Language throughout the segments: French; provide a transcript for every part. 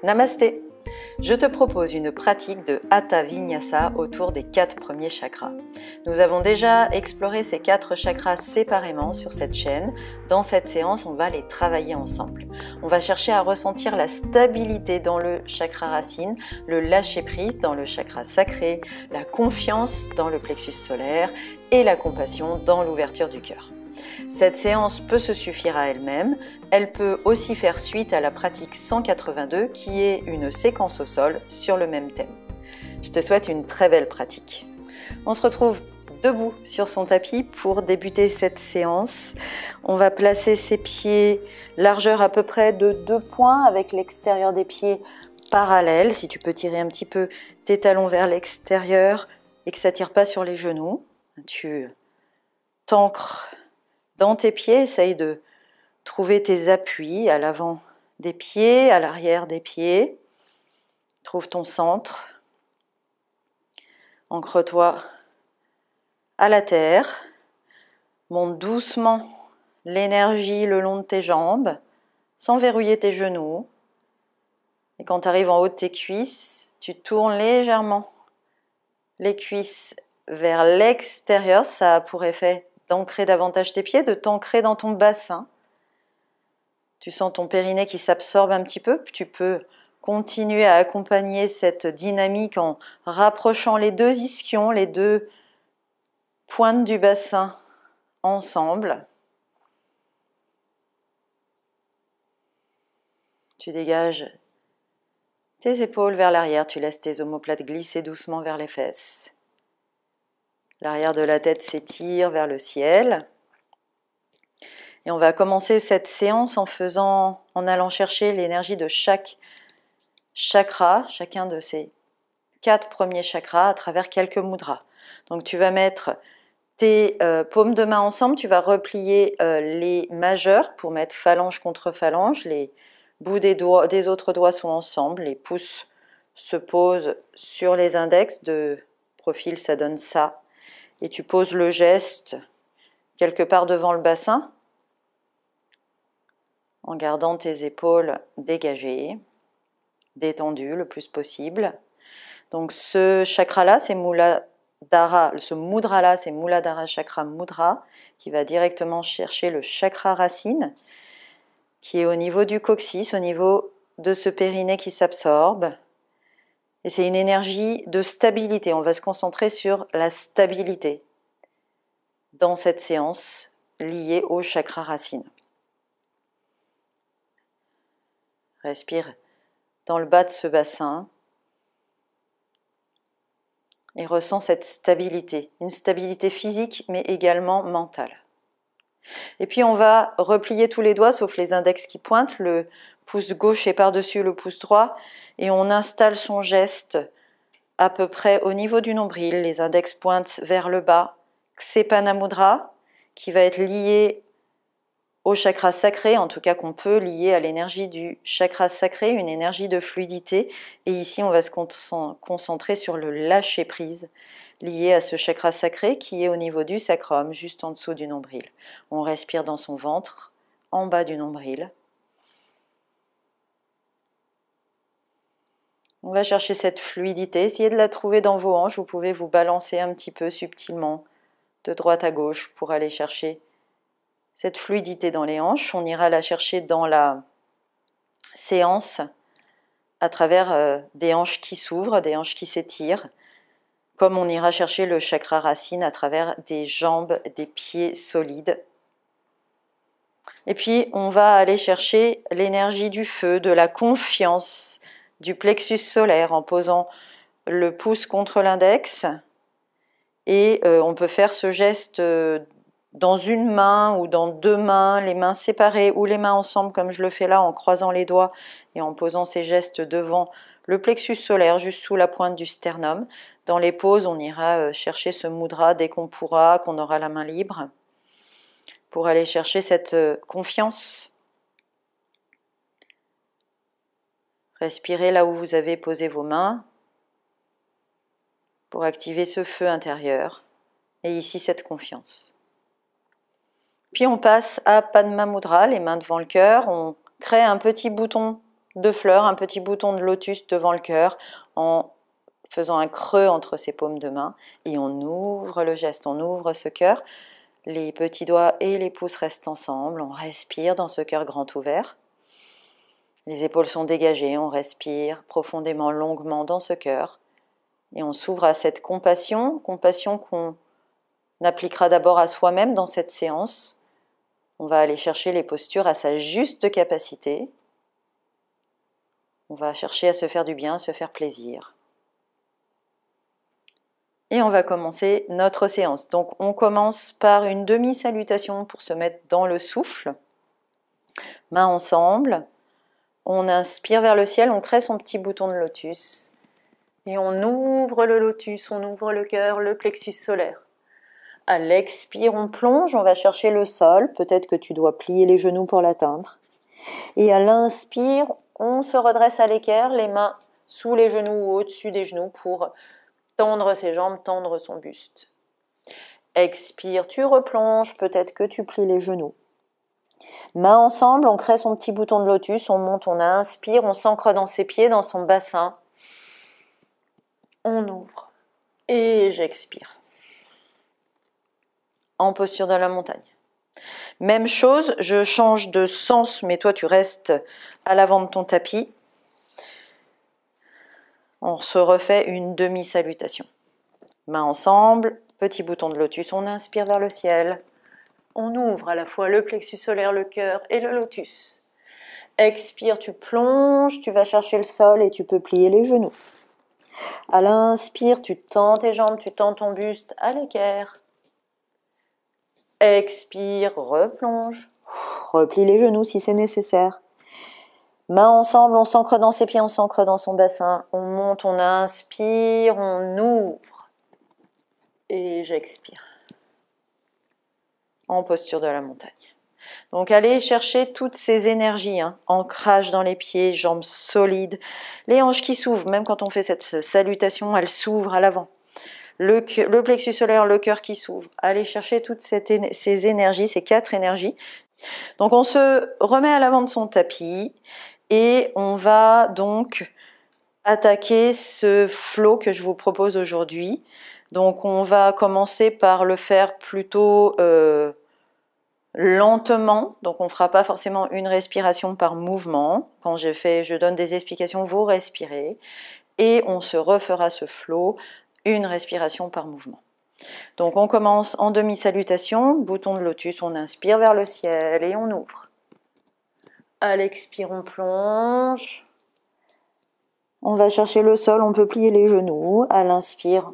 Namasté! Je te propose une pratique de Hatha Vinyasa autour des 4 premiers chakras. Nous avons déjà exploré ces 4 chakras séparément sur cette chaîne. Dans cette séance, on va les travailler ensemble. On va chercher à ressentir la stabilité dans le chakra racine, le lâcher-prise dans le chakra sacré, la confiance dans le plexus solaire et la compassion dans l'ouverture du cœur. Cette séance peut se suffire à elle-même, elle peut aussi faire suite à la pratique 182 qui est une séquence au sol sur le même thème. Je te souhaite une très belle pratique. On se retrouve debout sur son tapis pour débuter cette séance. On va placer ses pieds largeur à peu près de 2 points avec l'extérieur des pieds parallèle. Si tu peux tirer un petit peu tes talons vers l'extérieur et que ça ne tire pas sur les genoux, tu t'ancres dans tes pieds, essaye de trouver tes appuis à l'avant des pieds, à l'arrière des pieds. Trouve ton centre. Ancre-toi à la terre. Monte doucement l'énergie le long de tes jambes, sans verrouiller tes genoux. Et quand tu arrives en haut de tes cuisses, tu tournes légèrement les cuisses vers l'extérieur. Ça a pour effet d'ancrer davantage tes pieds, de t'ancrer dans ton bassin. Tu sens ton périnée qui s'absorbe un petit peu. Tu peux continuer à accompagner cette dynamique en rapprochant les 2 ischions, les 2 pointes du bassin ensemble. Tu dégages tes épaules vers l'arrière. Tu laisses tes omoplates glisser doucement vers les fesses. L'arrière de la tête s'étire vers le ciel. Et on va commencer cette séance en allant chercher l'énergie de chaque chakra, chacun de ces 4 premiers chakras à travers quelques mudras. Donc tu vas mettre tes paumes de main ensemble, tu vas replier les majeurs pour mettre phalange contre phalange, les bouts des autres doigts sont ensemble, les pouces se posent sur les index, de profil ça donne ça. Et tu poses le geste quelque part devant le bassin, en gardant tes épaules dégagées, détendues le plus possible. Donc ce chakra-là, c'est Muladhara, ce mudra-là, c'est Muladhara Chakra Mudra, qui va directement chercher le chakra racine, qui est au niveau du coccyx, au niveau de ce périnée qui s'absorbe. Et c'est une énergie de stabilité. On va se concentrer sur la stabilité dans cette séance liée au chakra racine. Respire dans le bas de ce bassin et ressens cette stabilité, une stabilité physique mais également mentale. Et puis on va replier tous les doigts sauf les index qui pointent, le pouce gauche est par-dessus le pouce droit et on installe son geste à peu près au niveau du nombril, les index pointent vers le bas, Ksepana Mudra qui va être lié au chakra sacré, en tout cas qu'on peut lier à l'énergie du chakra sacré, une énergie de fluidité. Et ici, on va se concentrer sur le lâcher-prise lié à ce chakra sacré qui est au niveau du sacrum, juste en dessous du nombril. On respire dans son ventre, en bas du nombril. On va chercher cette fluidité, essayez de la trouver dans vos hanches. Vous pouvez vous balancer un petit peu subtilement de droite à gauche pour aller chercher cette fluidité dans les hanches. On ira la chercher dans la séance à travers des hanches qui s'ouvrent, des hanches qui s'étirent, comme on ira chercher le chakra racine à travers des jambes, des pieds solides. Et puis on va aller chercher l'énergie du feu, de la confiance, du plexus solaire en posant le pouce contre l'index. Et on peut faire ce geste dans une main ou dans 2 mains, les mains séparées ou les mains ensemble comme je le fais là en croisant les doigts et en posant ces gestes devant le plexus solaire juste sous la pointe du sternum. Dans les pauses, on ira chercher ce mudra dès qu'on pourra, qu'on aura la main libre pour aller chercher cette confiance. Respirez là où vous avez posé vos mains pour activer ce feu intérieur et ici cette confiance. Puis on passe à Padma Mudra, les mains devant le cœur, on crée un petit bouton de fleur, un petit bouton de lotus devant le cœur en faisant un creux entre ses paumes de main et on ouvre le geste, on ouvre ce cœur. Les petits doigts et les pouces restent ensemble, on respire dans ce cœur grand ouvert. Les épaules sont dégagées, on respire profondément, longuement dans ce cœur et on s'ouvre à cette compassion qu'on appliquera d'abord à soi-même dans cette séance. On va aller chercher les postures à sa juste capacité. On va chercher à se faire du bien, à se faire plaisir. Et on va commencer notre séance. Donc on commence par une demi-salutation pour se mettre dans le souffle. Mains ensemble. On inspire vers le ciel, on crée son petit bouton de lotus. Et on ouvre le lotus, on ouvre le cœur, le plexus solaire. À l'expire, on plonge, on va chercher le sol. Peut-être que tu dois plier les genoux pour l'atteindre. Et à l'inspire, on se redresse à l'équerre, les mains sous les genoux ou au-dessus des genoux pour tendre ses jambes, tendre son buste. Expire, tu replonges, peut-être que tu plies les genoux. Mains ensemble, on crée son petit bouton de lotus, on monte, on inspire, on s'ancre dans ses pieds, dans son bassin. On ouvre et j'expire. En posture de la montagne. Même chose, je change de sens, mais toi tu restes à l'avant de ton tapis. On se refait une demi-salutation. Mains ensemble, petit bouton de lotus, on inspire vers le ciel. On ouvre à la fois le plexus solaire, le cœur et le lotus. Expire, tu plonges, tu vas chercher le sol et tu peux plier les genoux. À l'inspire, tu tends tes jambes, tu tends ton buste à l'équerre. Expire, replonge. Replie les genoux si c'est nécessaire. Mains ensemble, on s'ancre dans ses pieds, on s'ancre dans son bassin. On monte, on inspire, on ouvre. Et j'expire. En posture de la montagne. Donc allez chercher toutes ces énergies, ancrage dans les pieds, jambes solides, les hanches qui s'ouvrent, même quand on fait cette salutation, elles s'ouvrent à l'avant. Le plexus solaire, le cœur qui s'ouvre. Allez chercher toutes ces énergies, ces 4 énergies. Donc on se remet à l'avant de son tapis et on va donc attaquer ce flow que je vous propose aujourd'hui. Donc on va commencer par le faire plutôt lentement, donc on ne fera pas forcément une respiration par mouvement. Quand je donne des explications, vous respirez et on se refera ce flow, une respiration par mouvement. Donc on commence en demi-salutation, bouton de lotus, on inspire vers le ciel et on ouvre. À l'expire, on plonge. On va chercher le sol, on peut plier les genoux. À l'inspire,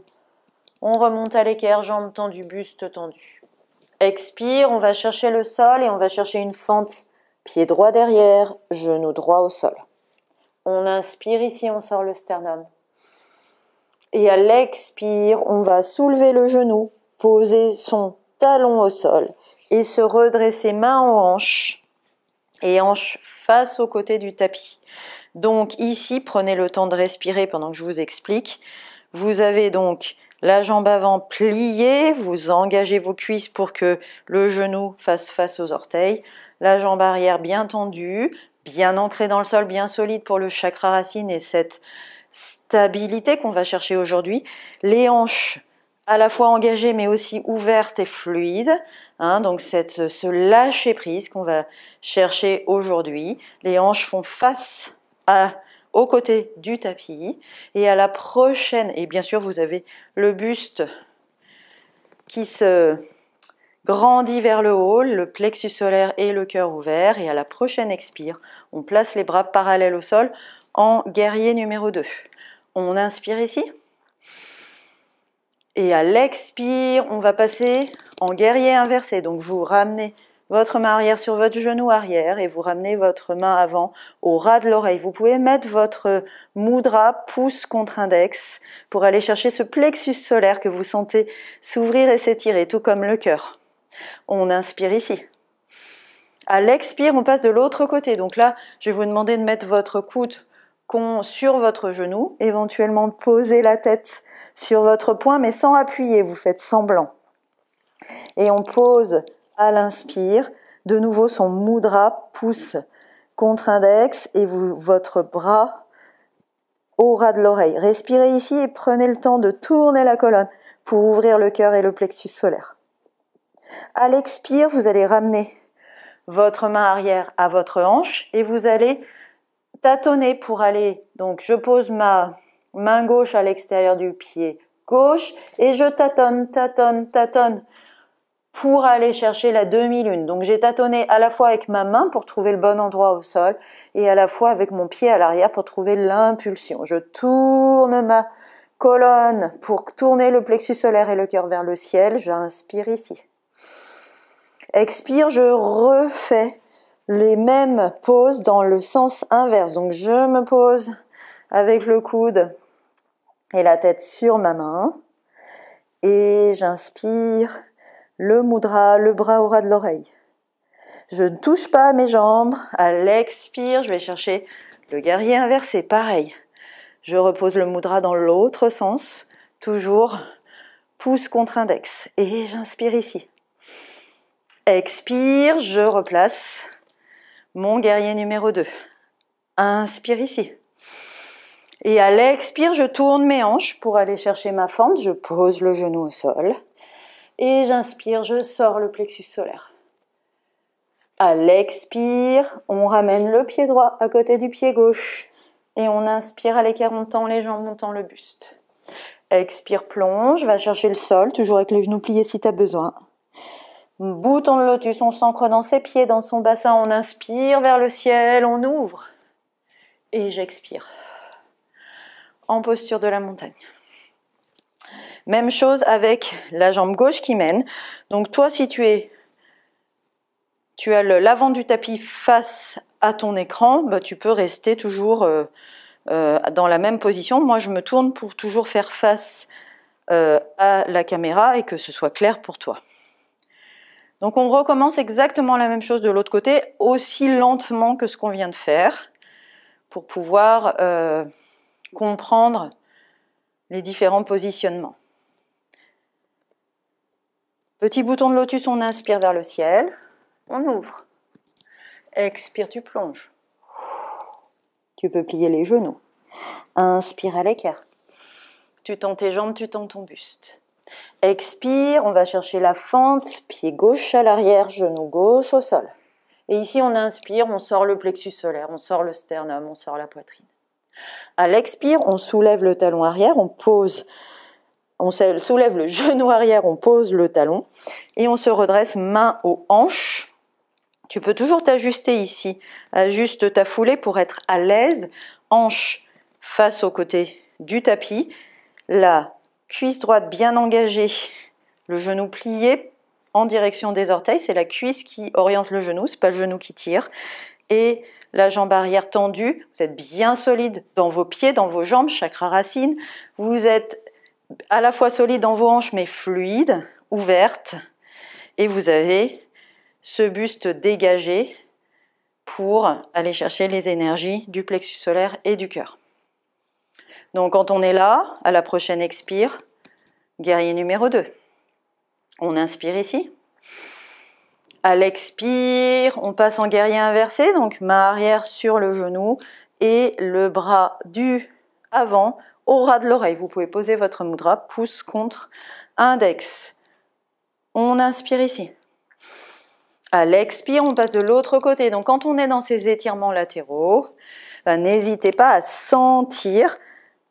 on remonte à l'équerre, jambes tendues, buste tendu. Expire, on va chercher le sol et on va chercher une fente. Pied droit derrière, genou droit au sol. On inspire ici, on sort le sternum. Et à l'expire, on va soulever le genou, poser son talon au sol et se redresser main aux hanches et hanches face au côté du tapis. Donc ici, prenez le temps de respirer pendant que je vous explique. Vous avez donc la jambe avant pliée, vous engagez vos cuisses pour que le genou fasse face aux orteils. La jambe arrière bien tendue, bien ancrée dans le sol, bien solide pour le chakra racine et cette stabilité qu'on va chercher aujourd'hui. Les hanches à la fois engagées mais aussi ouvertes et fluides. Donc ce lâcher prise qu'on va chercher aujourd'hui. Les hanches font face au côté du tapis et à la prochaine, et bien sûr vous avez le buste qui se grandit vers le haut, le plexus solaire et le cœur ouvert, et à la prochaine expire, on place les bras parallèles au sol en guerrier numéro 2. On inspire ici et à l'expire, on va passer en guerrier inversé, donc vous ramenez votre main arrière sur votre genou arrière et vous ramenez votre main avant au ras de l'oreille. Vous pouvez mettre votre mudra pouce contre index pour aller chercher ce plexus solaire que vous sentez s'ouvrir et s'étirer, tout comme le cœur. On inspire ici. À l'expire, on passe de l'autre côté. Donc là, je vais vous demander de mettre votre coude sur votre genou, éventuellement de poser la tête sur votre poing, mais sans appuyer, vous faites semblant. Et on pose à l'inspire, de nouveau son mudra, pouce contre index et votre bras au ras de l'oreille. Respirez ici et prenez le temps de tourner la colonne pour ouvrir le cœur et le plexus solaire. À l'expire, vous allez ramener votre main arrière à votre hanche et vous allez tâtonner pour aller. Donc je pose ma main gauche à l'extérieur du pied gauche et je tâtonne pour aller chercher la demi-lune. Donc j'ai tâtonné à la fois avec ma main pour trouver le bon endroit au sol et à la fois avec mon pied à l'arrière pour trouver l'impulsion. Je tourne ma colonne pour tourner le plexus solaire et le cœur vers le ciel. J'inspire ici. Expire, je refais les mêmes poses dans le sens inverse. Donc je me pose avec le coude et la tête sur ma main et j'inspire le mudra, le bras au ras de l'oreille. Je ne touche pas à mes jambes. À l'expire, je vais chercher le guerrier inversé. Pareil, je repose le mudra dans l'autre sens, toujours pouce contre index et j'inspire ici. Expire, je replace mon guerrier numéro 2. Inspire ici. Et à l'expire, je tourne mes hanches pour aller chercher ma fente. Je pose le genou au sol. Et j'inspire, je sors le plexus solaire. À l'expire, on ramène le pied droit à côté du pied gauche. Et on inspire à l'écart, on tend les jambes, on tend le buste. Expire, plonge, va chercher le sol, toujours avec les genoux pliés si tu as besoin. Bouton de lotus, on s'ancre dans ses pieds, dans son bassin, on inspire vers le ciel, on ouvre. Et j'expire. En posture de la montagne. Même chose avec la jambe gauche qui mène. Donc toi, si tu as l'avant du tapis face à ton écran, bah, tu peux rester toujours dans la même position. Moi, je me tourne pour toujours faire face à la caméra et que ce soit clair pour toi. Donc on recommence exactement la même chose de l'autre côté, aussi lentement que ce qu'on vient de faire, pour pouvoir comprendre les différents positionnements. Petit bouton de lotus, on inspire vers le ciel, on ouvre. Expire, tu plonges. Tu peux plier les genoux. Inspire à l'écart. Tu tends tes jambes, tu tends ton buste. Expire, on va chercher la fente, pied gauche à l'arrière, genou gauche au sol. Et ici, on inspire, on sort le plexus solaire, on sort le sternum, on sort la poitrine. À l'expire, on soulève le talon arrière, on soulève le genou arrière, on pose le talon et on se redresse main aux hanches. Tu peux toujours t'ajuster ici. Ajuste ta foulée pour être à l'aise. Hanche face au côté du tapis. La cuisse droite bien engagée, le genou plié en direction des orteils. C'est la cuisse qui oriente le genou, c'est pas le genou qui tire. Et la jambe arrière tendue. Vous êtes bien solide dans vos pieds, dans vos jambes, chakra racine. Vous êtes à la fois solide dans vos hanches, mais fluide, ouverte. Et vous avez ce buste dégagé pour aller chercher les énergies du plexus solaire et du cœur. Donc quand on est là, à la prochaine expire, guerrier numéro 2. On inspire ici. À l'expire, on passe en guerrier inversé, donc main arrière sur le genou et le bras du avant au ras de l'oreille. Vous pouvez poser votre mudra, pouce contre index. On inspire ici. À l'expire, on passe de l'autre côté. Donc quand on est dans ces étirements latéraux, n'hésitez pas à sentir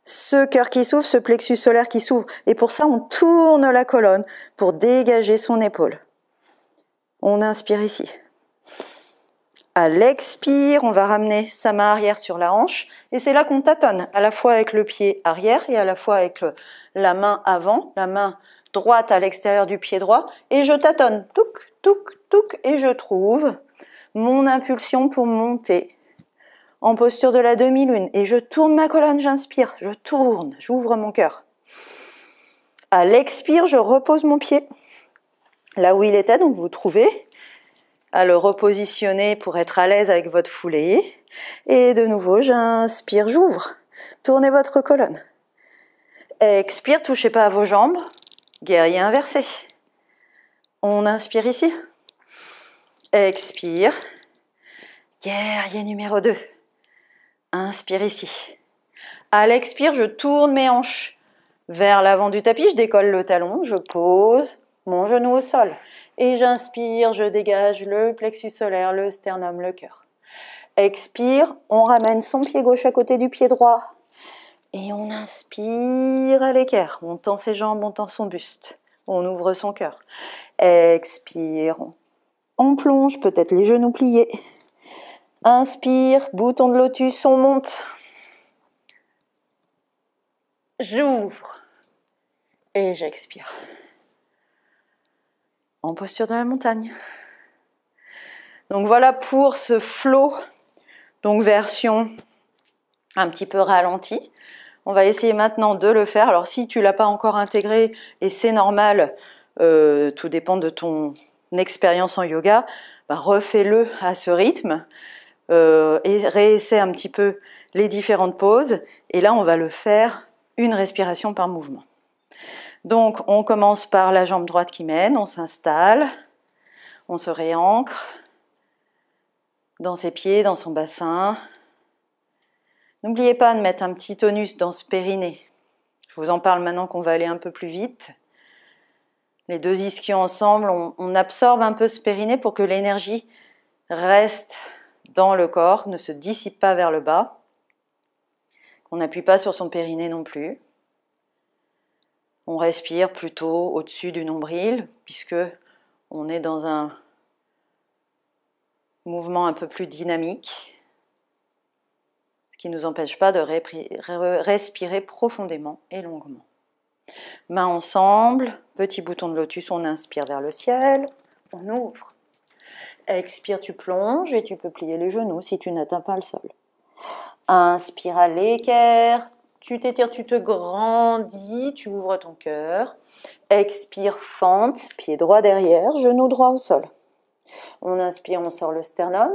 ce cœur qui s'ouvre, ce plexus solaire qui s'ouvre. Et pour ça, on tourne la colonne pour dégager son épaule. On inspire ici. À l'expire, on va ramener sa main arrière sur la hanche. Et c'est là qu'on tâtonne, à la fois avec le pied arrière et à la fois avec la main avant, la main droite à l'extérieur du pied droit. Et je tâtonne, touc, touc, touc, et je trouve mon impulsion pour monter en posture de la demi-lune. Et je tourne ma colonne, j'inspire, je tourne, j'ouvre mon cœur. À l'expire, je repose mon pied là où il était, donc vous trouvez à le repositionner pour être à l'aise avec votre foulée. Et de nouveau, j'inspire, j'ouvre. Tournez votre colonne. Expire, touchez pas à vos jambes. Guerrier inversé. On inspire ici. Expire. Guerrier numéro 2. Inspire ici. À l'expire, je tourne mes hanches vers l'avant du tapis, je décolle le talon, je pose mon genou au sol. Et j'inspire, je dégage le plexus solaire, le sternum, le cœur. Expire, on ramène son pied gauche à côté du pied droit. Et on inspire à l'équerre. On tend ses jambes, on tend son buste. On ouvre son cœur. Expire, on plonge, peut-être les genoux pliés. Inspire, bouton de lotus, on monte. J'ouvre. Et j'expire. En posture de la montagne. Donc voilà pour ce flow, donc version un petit peu ralentie. On va essayer maintenant de le faire. Alors si tu ne l'as pas encore intégré, et c'est normal, tout dépend de ton expérience en yoga, bah refais-le à ce rythme et réessaie un petit peu les différentes poses. Et là, on va le faire une respiration par mouvement. Donc on commence par la jambe droite qui mène, on s'installe, on se réancre dans ses pieds, dans son bassin. N'oubliez pas de mettre un petit tonus dans ce périnée. Je vous en parle maintenant qu'on va aller un peu plus vite. Les deux ischions ensemble, on absorbe un peu ce périnée pour que l'énergie reste dans le corps, ne se dissipe pas vers le bas. Qu'on n'appuie pas sur son périnée non plus. On respire plutôt au-dessus du nombril, puisque on est dans un mouvement un peu plus dynamique. Ce qui ne nous empêche pas de respirer profondément et longuement. Mains ensemble, petit bouton de lotus, on inspire vers le ciel, on ouvre. Expire, tu plonges et tu peux plier les genoux si tu n'atteins pas le sol. Inspire à l'équerre, tu t'étires, tu te grandis, tu ouvres ton cœur. Expire, fente, pied droit derrière, genou droit au sol. On inspire, on sort le sternum.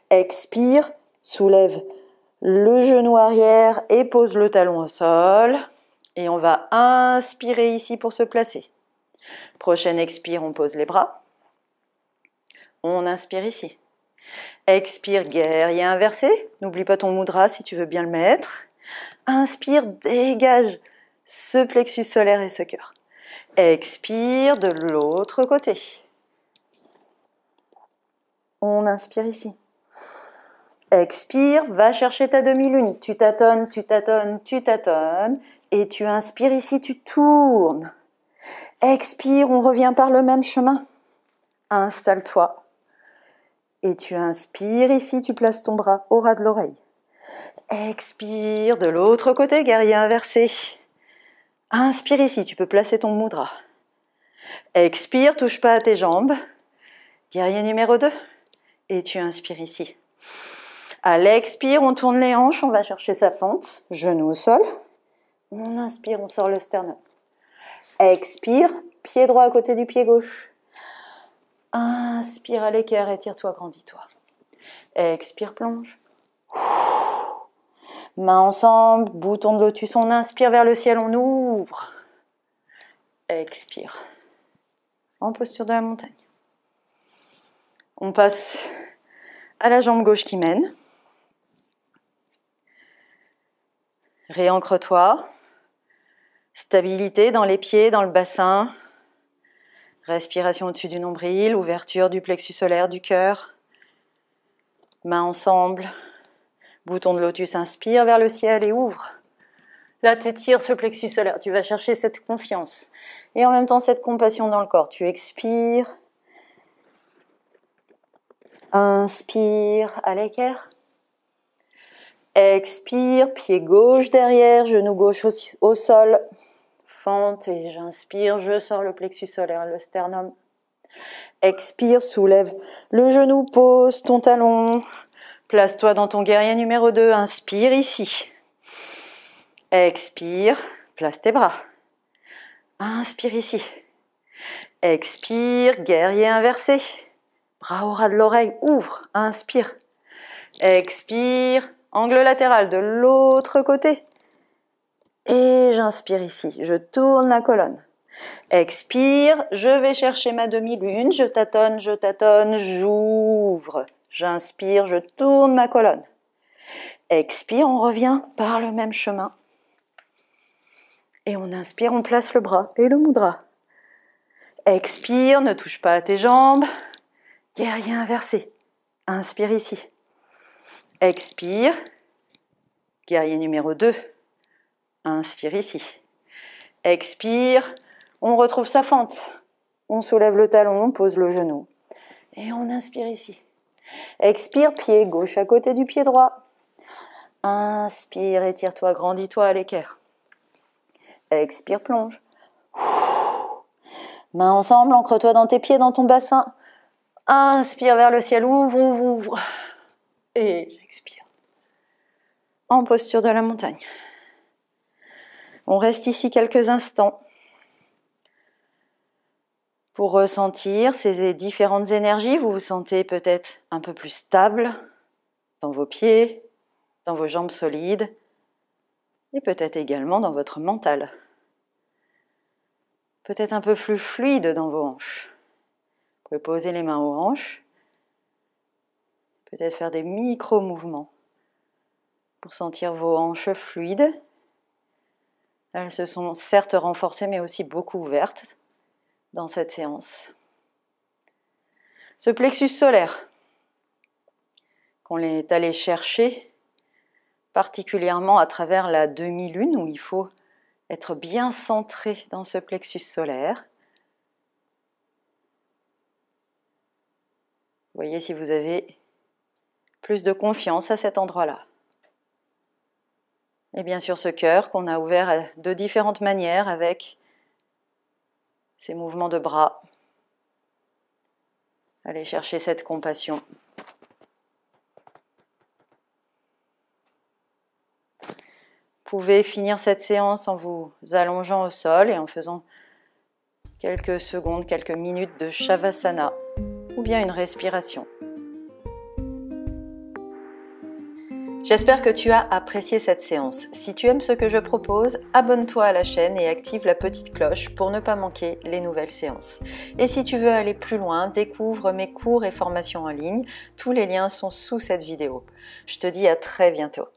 Expire, soulève le genou arrière et pose le talon au sol. Et on va inspirer ici pour se placer. Prochaine expire, on pose les bras. On inspire ici. Expire, guerrier inversé. N'oublie pas ton mudra si tu veux bien le mettre. Inspire, dégage ce plexus solaire et ce cœur. Expire de l'autre côté. On inspire ici. Expire, va chercher ta demi-lune. Tu tâtonnes, tu tâtonnes, tu tâtonnes. Et tu inspires ici, tu tournes. Expire, on revient par le même chemin. Installe-toi. Et tu inspires ici, tu places ton bras au ras de l'oreille. Expire de l'autre côté, guerrier inversé. Inspire ici, tu peux placer ton mudra. Expire, touche pas à tes jambes. Guerrier numéro 2. Et tu inspires ici. À l'expire, on tourne les hanches, on va chercher sa fente. Genou au sol. On inspire, on sort le sternum. Expire, pied droit à côté du pied gauche. Inspire à l'équerre, étire-toi, grandis-toi. Expire, plonge. Mains ensemble, bouton de lotus, on inspire vers le ciel, on ouvre. Expire. En posture de la montagne. On passe à la jambe gauche qui mène. Réancre-toi. Stabilité dans les pieds, dans le bassin. Respiration au-dessus du nombril, ouverture du plexus solaire, du cœur. Mains ensemble. Bouton de lotus, inspire vers le ciel et ouvre. Là, tu étires ce plexus solaire. Tu vas chercher cette confiance. Et en même temps, cette compassion dans le corps. Tu expires. Inspire à l'équerre. Expire, pied gauche derrière, genou gauche au sol. Fente et j'inspire, je sors le plexus solaire, le sternum. Expire, soulève le genou, pose ton talon. Place-toi dans ton guerrier numéro 2, inspire ici. Expire, place tes bras. Inspire ici. Expire, guerrier inversé. Bras au ras de l'oreille, ouvre, inspire. Expire, angle latéral de l'autre côté. Et j'inspire ici, je tourne la colonne. Expire, je vais chercher ma demi-lune, je tâtonne, j'ouvre. J'inspire, je tourne ma colonne. Expire, on revient par le même chemin. Et on inspire, on place le bras et le mudra. Expire, ne touche pas à tes jambes. Guerrier inversé. Inspire ici. Expire. Guerrier numéro 2. Inspire ici. Expire. On retrouve sa fente. On soulève le talon, on pose le genou. Et on inspire ici. Expire, pied gauche à côté du pied droit. Inspire, étire-toi, grandis-toi à l'équerre. Expire, plonge. Mains ensemble, ancre-toi dans tes pieds, dans ton bassin. Inspire vers le ciel, ouvre, ouvre, ouvre. Et j'expire. En posture de la montagne. On reste ici quelques instants pour ressentir ces différentes énergies. Vous vous sentez peut-être un peu plus stable dans vos pieds, dans vos jambes solides et peut-être également dans votre mental. Peut-être un peu plus fluide dans vos hanches. Vous pouvez poser les mains aux hanches, peut-être faire des micro-mouvements pour sentir vos hanches fluides. Elles se sont certes renforcées mais aussi beaucoup ouvertes dans cette séance. Ce plexus solaire qu'on est allé chercher particulièrement à travers la demi-lune où il faut être bien centré dans ce plexus solaire. Voyez si vous avez plus de confiance à cet endroit-là. Et bien sûr ce cœur qu'on a ouvert de différentes manières avec ces mouvements de bras. Allez chercher cette compassion. Vous pouvez finir cette séance en vous allongeant au sol et en faisant quelques secondes, quelques minutes de Shavasana ou bien une respiration. J'espère que tu as apprécié cette séance. Si tu aimes ce que je propose, abonne-toi à la chaîne et active la petite cloche pour ne pas manquer les nouvelles séances. Et si tu veux aller plus loin, découvre mes cours et formations en ligne. Tous les liens sont sous cette vidéo. Je te dis à très bientôt.